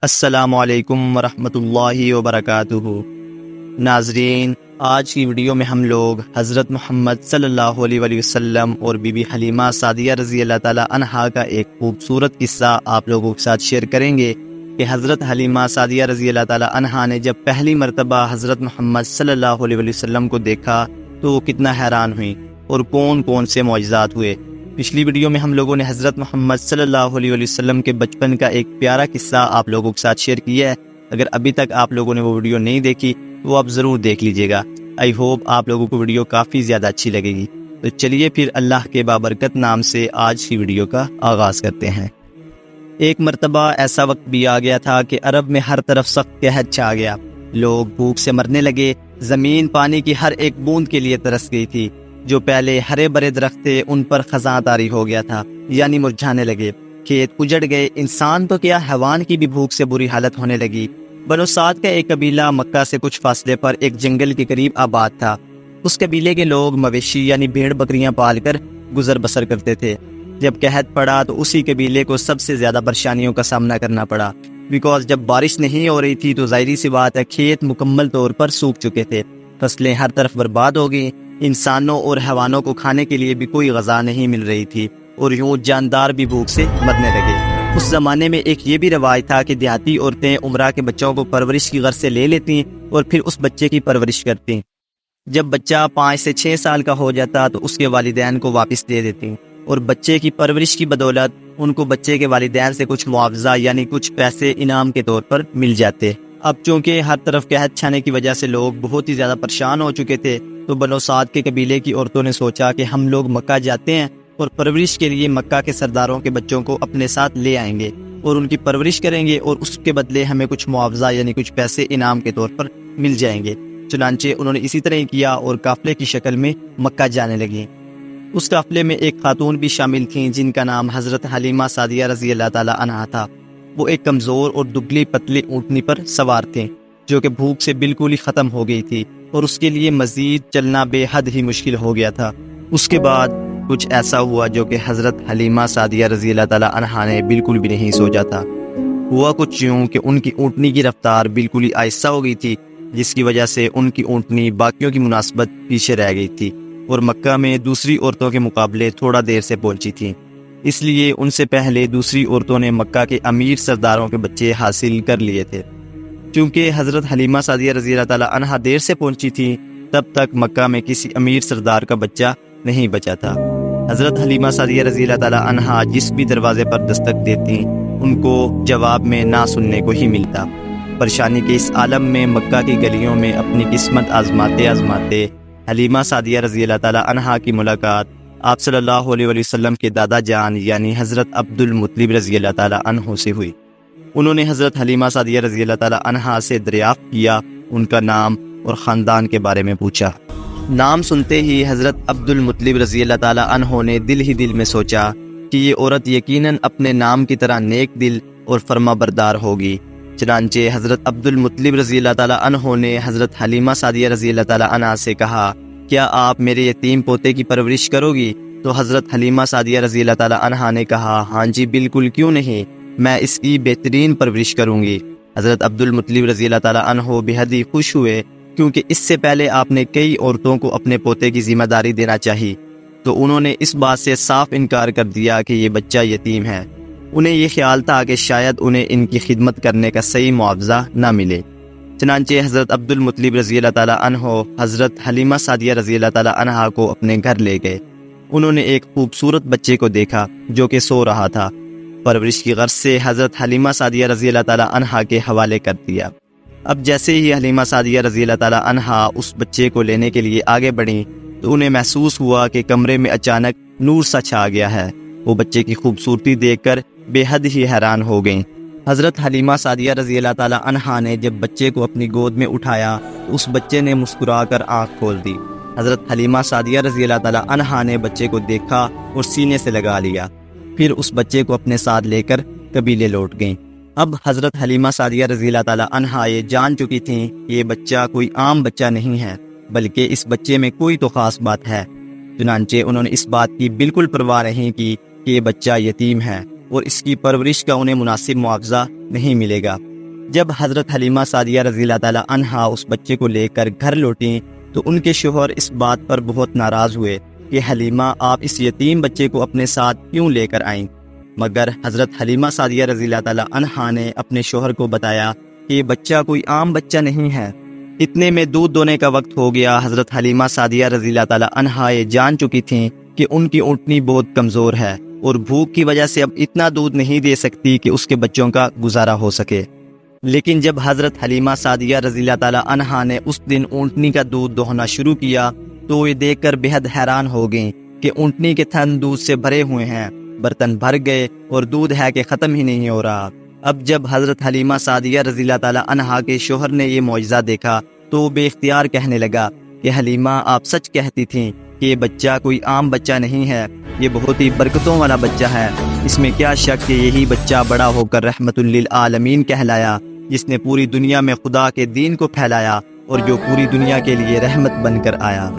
السلام علیکم ورحمۃ اللہ وبرکاتہ۔ ناظرین، آج کی ویڈیو میں ہم لوگ حضرت محمد صلی اللہ علیہ وآلہ وسلم اور بی بی حلیمہ سعدیہ رضی اللہ تعالی عنہا کا ایک خوبصورت قصہ آپ لوگوں کے ساتھ شیئر کریں گے کہ حضرت حلیمہ سعدیہ رضی اللہ تعالی عنہا نے جب پہلی مرتبہ حضرت محمد صلی اللہ علیہ وآلہ وسلم کو دیکھا تو وہ کتنا حیران ہوئی اور کون کون سے معجزات ہوئے۔ پچھلی ویڈیو میں ہم لوگوں نے حضرت محمد صلی اللہ علیہ وآلہ وسلم کے بچپن کا ایک پیارا قصہ آپ لوگوں کے ساتھ شیئر کیا ہے۔ اگر ابھی تک آپ لوگوں نے وہ ویڈیو نہیں دیکھی تو وہ آپ ضرور دیکھ لیجئے گا۔ آئی ہوپ آپ لوگوں کو ویڈیو کافی زیادہ اچھی لگے گی۔ تو چلیے پھر اللہ کے بابرکت نام سے آج کی ویڈیو کا آغاز کرتے ہیں۔ ایک مرتبہ ایسا وقت بھی آ گیا تھا کہ عرب میں ہر طرف سخت قحط چھا گیا۔ لوگ بھوک سے مرنے لگے۔ زمین پانی کی ہر ایک بوند کے لیے ترس گئی تھی۔ جو پہلے ہرے بھرے درخت تھے ان پر خزاں طاری ہو گیا تھا، یعنی مرجھانے لگے۔ کھیت اجڑ گئے۔ انسان تو کیا، حیوان کی بھی بھوک سے بری حالت ہونے لگی۔ بنو سعد کا ایک قبیلہ مکہ سے کچھ فاصلے پر ایک جنگل کے قریب آباد تھا۔ اس قبیلے کے لوگ مویشی یعنی بھیڑ بکریاں پال کر گزر بسر کرتے تھے۔ جب قحط پڑا تو اسی قبیلے کو سب سے زیادہ پریشانیوں کا سامنا کرنا پڑا، بیکاز جب بارش نہیں ہو رہی تھی تو ظاہری سی بات ہے کھیت مکمل طور پر سوکھ چکے تھے، فصلیں ہر طرف برباد ہو گئی، انسانوں اور حیوانوں کو کھانے کے لیے بھی کوئی غذا نہیں مل رہی تھی، اور یوں جاندار بھی بھوک سے مرنے لگے۔ اس زمانے میں ایک یہ بھی رواج تھا کہ دیہاتی عورتیں عمرہ کے بچوں کو پرورش کی غرض سے لے لیتی اور پھر اس بچے کی پرورش کرتی۔ جب بچہ 5 سے 6 سال کا ہو جاتا تو اس کے والدین کو واپس دے دیتی، اور بچے کی پرورش کی بدولت ان کو بچے کے والدین سے کچھ معاوضہ یعنی کچھ پیسے انعام کے طور پر مل جاتے۔ اب چونکہ ہر طرف قحط چھانے کی وجہ سے لوگ بہت ہی زیادہ پریشان ہو چکے تھے، تو بنو سعد کے قبیلے کی عورتوں نے سوچا کہ ہم لوگ مکہ جاتے ہیں اور پرورش کے لیے مکہ کے سرداروں کے بچوں کو اپنے ساتھ لے آئیں گے اور ان کی پرورش کریں گے، اور اس کے بدلے ہمیں کچھ معاوضہ یعنی کچھ پیسے انعام کے طور پر مل جائیں گے۔ چنانچہ انہوں نے اسی طرح ہی کیا اور قافلے کی شکل میں مکہ جانے لگیں۔ اس قافلے میں ایک خاتون بھی شامل تھیں جن کا نام حضرت حلیمہ سعدیہ رضی اللہ تعالی عنہا تھا۔ وہ ایک کمزور اور دبلی پتلی اونٹنی پر سوار تھیں جو کہ بھوک سے بالکل ہی ختم ہو گئی تھی، اور اس کے لیے مزید چلنا بے حد ہی مشکل ہو گیا تھا۔ اس کے بعد کچھ ایسا ہوا جو کہ حضرت حلیمہ سعدیہ رضی اللہ تعالی عنہا نے بالکل بھی نہیں سوچا تھا۔ ہوا کچھ یوں کہ ان کی اونٹنی کی رفتار بالکل ہی آہستہ ہو گئی تھی، جس کی وجہ سے ان کی اونٹنی باقیوں کی مناسبت پیچھے رہ گئی تھی، اور مکہ میں دوسری عورتوں کے مقابلے تھوڑا دیر سے پہنچی تھی۔ اس لیے ان سے پہلے دوسری عورتوں نے مکہ کے امیر سرداروں کے بچے حاصل کر لیے تھے۔ چونکہ حضرت حلیمہ سعدیہ رضی اللہ تعالی عنہا دیر سے پہنچی تھی، تب تک مکہ میں کسی امیر سردار کا بچہ نہیں بچا تھا۔ حضرت حلیمہ سعدیہ رضی اللہ تعالی عنہا جس بھی دروازے پر دستک دیتی ان کو جواب میں نہ سننے کو ہی ملتا۔ پریشانی کے اس عالم میں مکہ کی گلیوں میں اپنی قسمت آزماتے آزماتے حلیمہ سعدیہ رضی اللہ تعالی عنہا کی ملاقات آپ صلی اللہ علیہ وآلہ وسلم کے دادا جان یعنی حضرت عبد المطلب رضی اللہ تعالی عنہ سے ہوئی۔ انہوں نے حضرت حلیمہ سعدیہ رضی اللہ تعالی عنہا سے دریافت کیا، ان کا نام اور خاندان کے بارے میں پوچھا۔ نام سنتے ہی حضرت عبد المطلب رضی اللہ تعالی عنہ نے دل ہی دل میں سوچا کہ یہ عورت یقیناً اپنے نام کی طرح نیک دل اور فرما بردار ہوگی۔ چنانچہ حضرت عبد المطلب رضی اللہ تعالی عنہ نے حضرت حلیمہ سعدیہ رضی اللہ تعالی عنہا سے کہا، کیا آپ میرے یتیم پوتے کی پرورش کرو گی؟ تو حضرت حلیمہ سعدیہ رضی اللہ تعالی عنہا نے کہا، ہاں جی بالکل، کیوں نہیں، میں اس کی بہترین پرورش کروں گی۔ حضرت عبد المطلب رضی اللہ تعالی عنہ بے حد ہی خوش ہوئے، کیونکہ اس سے پہلے آپ نے کئی عورتوں کو اپنے پوتے کی ذمہ داری دینا چاہی، تو انہوں نے اس بات سے صاف انکار کر دیا کہ یہ بچہ یتیم ہے۔ انہیں یہ خیال تھا کہ شاید انہیں ان کی خدمت کرنے کا صحیح معاوضہ نہ ملے۔ چنانچہ حضرت عبد المطلب رضی اللہ تعالی عنہ حضرت حلیمہ سعدیہ رضی اللہ تعالی عنہا کو اپنے گھر لے گئے۔ انہوں نے ایک خوبصورت بچے کو دیکھا جو کہ سو رہا تھا۔ پرورش کی غرض سے حضرت حلیمہ سعدیہ رضی اللہ تعالی عنہا کے حوالے کر دیا۔ اب جیسے ہی حلیمہ سعدیہ رضی اللہ تعالی عنہا اس بچے کو لینے کے لیے آگے بڑھیں تو انہیں محسوس ہوا کہ کمرے میں اچانک نور سا چھا گیا ہے۔ وہ بچے کی خوبصورتی دیکھ کر بے حد ہی حیران ہو گئیں۔ حضرت حلیمہ سعدیہ رضی اللہ تعالی عنہا نے جب بچے کو اپنی گود میں اٹھایا تو اس بچے نے مسکرا کر آنکھ کھول دی۔ حضرت حلیمہ سعدیہ رضی اللہ تعالی عنہا نے بچے کو دیکھا اور سینے سے لگا لیا، پھر اس بچے کو اپنے ساتھ لے کر قبیلے لوٹ گئیں۔ اب حضرت حلیمہ سعدیہ رضی اللہ تعالی عنہا یہ جان چکی تھیں کہ یہ بچہ کوئی عام بچہ نہیں ہے، بلکہ اس بچے میں کوئی تو خاص بات ہے۔ چنانچہ انہوں نے اس بات کی بالکل پرواہ نہیں کی کہ یہ بچہ یتیم ہے اور اس کی پرورش کا انہیں مناسب معاوضہ نہیں ملے گا۔ جب حضرت حلیمہ سعدیہ رضی اللہ تعالیٰ عنہا اس بچے کو لے کر گھر لوٹیں تو ان کے شوہر اس بات پر بہت ناراض ہوئے کہ حلیمہ آپ اس یتیم بچے کو اپنے ساتھ کیوں لے کر آئیں، مگر حضرت حلیمہ سعدیہ رضی اللہ تعالیٰ عنہا نے اپنے شوہر کو بتایا کہ یہ بچہ کوئی عام بچہ نہیں ہے۔ اتنے میں دودھ دونے کا وقت ہو گیا۔ حضرت حلیمہ سعدیہ رضی اللہ تعالیٰ عنہا یہ جان چکی تھیں کہ ان کی اونٹنی بہت کمزور ہے اور بھوک کی وجہ سے اب اتنا دودھ نہیں دے سکتی کہ اس کے بچوں کا گزارا ہو سکے۔ لیکن جب حضرت حلیمہ سعدیہ رضی اللہ تعالیٰ عنہا نے اس دن اونٹنی کا دودھ دوہنا شروع کیا تو یہ دیکھ کر بے حد حیران ہو گئیں کہ اونٹنی کے تھن دودھ سے بھرے ہوئے ہیں، برتن بھر گئے اور دودھ ہے کہ ختم ہی نہیں ہو رہا۔ اب جب حضرت حلیمہ سعدیہ رضی اللہ تعالیٰ عنہا کے شوہر نے یہ معجزہ دیکھا تو بے اختیار کہنے لگا کہ حلیمہ آپ سچ کہتی تھیں کہ یہ بچہ کوئی عام بچہ نہیں ہے، یہ بہت ہی برکتوں والا بچہ ہے، اس میں کیا شک کہ یہی بچہ بڑا ہو کر رحمت للعالمین کہلایا، جس نے پوری دنیا میں خدا کے دین کو پھیلایا اور جو پوری دنیا کے لیے رحمت بن کر آیا۔